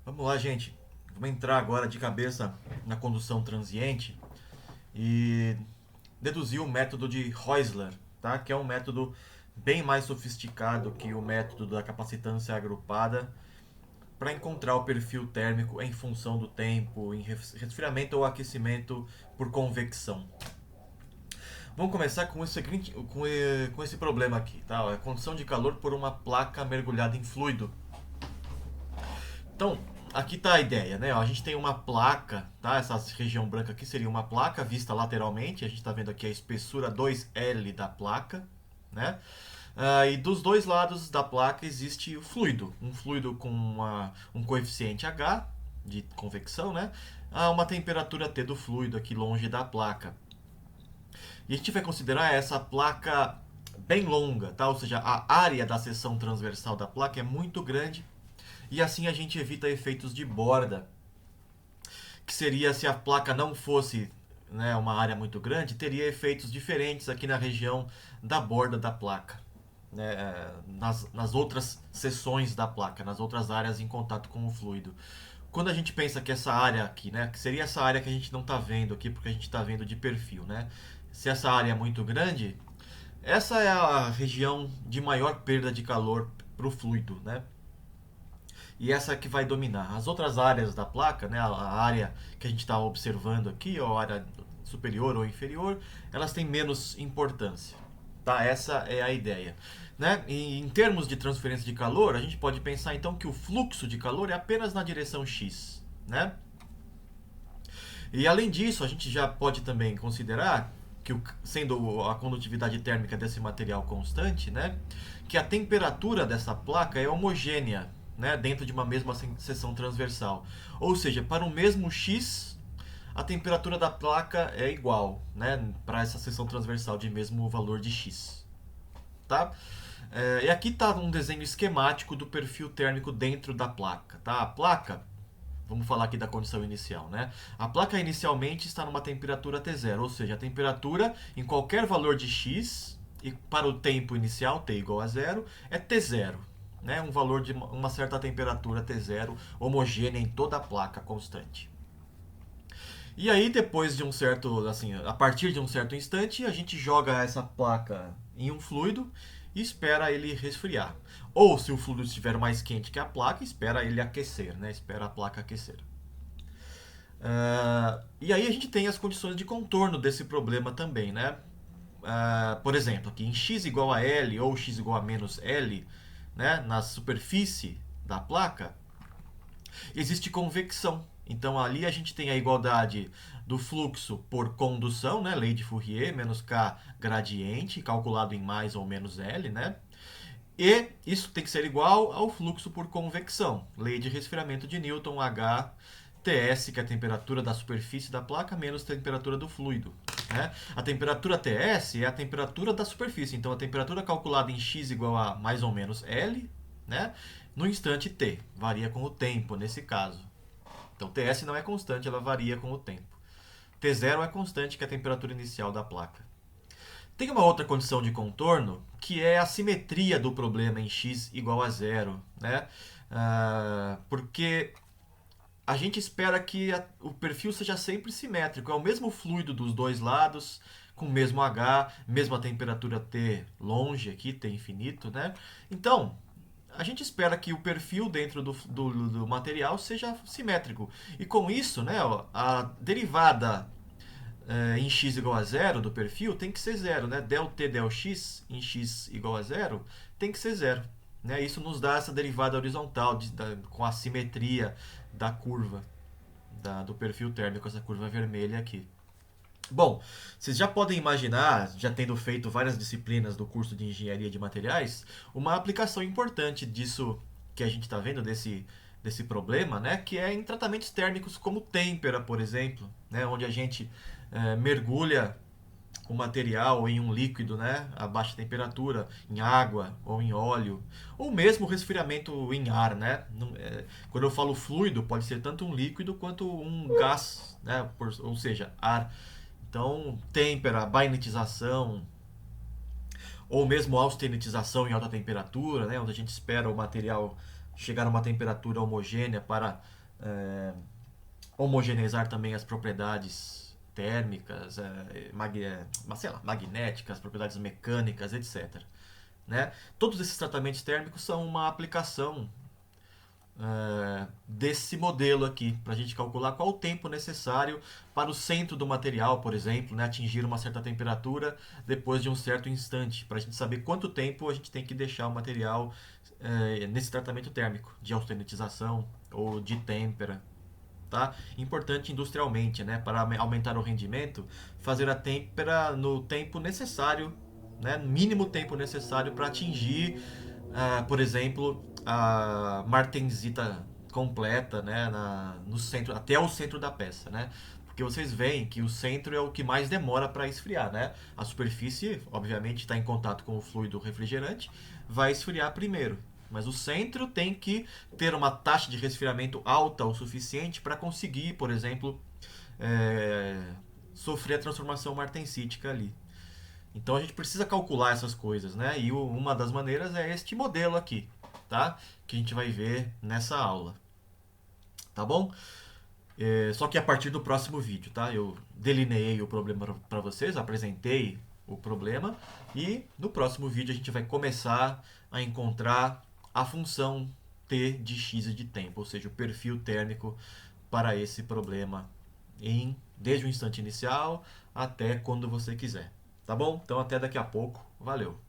Vamos lá, gente. Vamos entrar agora de cabeça na condução transiente e deduzir o método de Heusler, tá? Que é um método bem mais sofisticado que o método da capacitância agrupada para encontrar o perfil térmico em função do tempo, em resfriamento ou aquecimento por convecção. Vamos começar com com esse problema aqui, tá? É a condição de calor por uma placa mergulhada em fluido. Então, aqui está a ideia, né? A gente tem uma placa, tá? Essa região branca aqui seria uma placa vista lateralmente. A gente está vendo aqui a espessura 2L da placa, né? E dos dois lados da placa existe o fluido, um fluido com um coeficiente H de convecção, né? A uma temperatura T do fluido aqui longe da placa. E a gente vai considerar essa placa bem longa, tá? Ou seja, a área da seção transversal da placa é muito grande e assim a gente evita efeitos de borda, que seria se a placa não fosse, né, uma área muito grande, teria efeitos diferentes aqui na região da borda da placa, né, nas outras seções da placa, nas outras áreas em contato com o fluido. Quando a gente pensa que essa área aqui, né, que seria essa área que a gente não está vendo aqui, porque a gente está vendo de perfil, né? Se essa área é muito grande, essa é a região de maior perda de calor para o fluido, né? E essa é que vai dominar. As outras áreas da placa, né, a área que a gente está observando aqui, ou a área superior ou inferior, elas têm menos importância. Tá? Essa é a ideia. Né? E em termos de transferência de calor, a gente pode pensar então que o fluxo de calor é apenas na direção x. Né? E além disso, a gente já pode também considerar que, sendo a condutividade térmica desse material constante, né, que a temperatura dessa placa é homogênea, né, dentro de uma mesma seção transversal. Ou seja, para o mesmo X, a temperatura da placa é igual, né, para essa seção transversal de mesmo valor de X. Tá? E aqui está um desenho esquemático do perfil térmico dentro da placa. Tá? A placa, vamos falar aqui da condição inicial, né? A placa inicialmente está numa temperatura T0, ou seja, a temperatura em qualquer valor de x e para o tempo inicial, t igual a zero, é T0, né? Um valor de uma certa temperatura T0 homogênea em toda a placa constante. E aí, depois de um certo, assim, a partir de um certo instante, a gente joga essa placa em um fluido e espera ele resfriar. Ou, se o fluido estiver mais quente que a placa, espera ele aquecer, né? Espera a placa aquecer. E aí a gente tem as condições de contorno desse problema também, né? Por exemplo, aqui em x igual a L ou x igual a menos L, né, na superfície da placa, existe convecção. Então ali a gente tem a igualdade do fluxo por condução, né, lei de Fourier, menos K gradiente, calculado em mais ou menos L, né? E isso tem que ser igual ao fluxo por convecção, lei de resfriamento de Newton, H TS, que é a temperatura da superfície da placa, menos a temperatura do fluido. Né? A temperatura TS é a temperatura da superfície, então a temperatura calculada em x igual a mais ou menos L, né? No instante t, varia com o tempo nesse caso. Então TS não é constante, ela varia com o tempo. T0 é constante, que é a temperatura inicial da placa. Tem uma outra condição de contorno, que é a simetria do problema em x igual a zero. Né? Porque a gente espera que o perfil seja sempre simétrico. É o mesmo fluido dos dois lados, com o mesmo H, mesma temperatura T longe aqui, T infinito, né? Então, a gente espera que o perfil dentro do material seja simétrico. E com isso, né, ó, a derivada em x igual a zero do perfil tem que ser zero, né? Del t del x em x igual a zero tem que ser zero. Né? Isso nos dá essa derivada horizontal com a simetria da curva do perfil térmico, essa curva vermelha aqui. Bom, vocês já podem imaginar, já tendo feito várias disciplinas do curso de engenharia de materiais, uma aplicação importante disso que a gente está vendo, desse problema, né, que é em tratamentos térmicos como têmpera, por exemplo, né, onde a gente mergulha o material em um líquido, né, a baixa temperatura, em água ou em óleo, ou mesmo resfriamento em ar, né? Quando eu falo fluido, pode ser tanto um líquido quanto um gás, né, ou seja, ar. Então, têmpera, bainetização, ou mesmo austenitização em alta temperatura, né, onde a gente espera o material chegar a uma temperatura homogênea para homogeneizar também as propriedades térmicas, sei lá, magnéticas, propriedades mecânicas, etc. Né? Todos esses tratamentos térmicos são uma aplicação desse modelo aqui, para a gente calcular qual o tempo necessário para o centro do material, por exemplo, né, atingir uma certa temperatura depois de um certo instante, para a gente saber quanto tempo a gente tem que deixar o material nesse tratamento térmico, de austenitização ou de têmpera. Tá? Importante industrialmente, né, para aumentar o rendimento, fazer a têmpera no tempo necessário, né, mínimo tempo necessário para atingir, por exemplo, a martensita completa, né, no centro, até o centro da peça, né? Porque vocês veem que o centro é o que mais demora para esfriar, né? A superfície, obviamente, está em contato com o fluido refrigerante, vai esfriar primeiro. Mas o centro tem que ter uma taxa de resfriamento alta o suficiente para conseguir, por exemplo, é, sofrer a transformação martensítica ali. Então a gente precisa calcular essas coisas, né? E uma das maneiras é este modelo aqui, tá? Que a gente vai ver nessa aula, tá bom? Só que a partir do próximo vídeo, tá? Eu delineei o problema para vocês, apresentei o problema e no próximo vídeo a gente vai começar a encontrar a função t de x e de tempo, ou seja, o perfil térmico para esse problema desde o instante inicial até quando você quiser. Tá bom? Então até daqui a pouco. Valeu!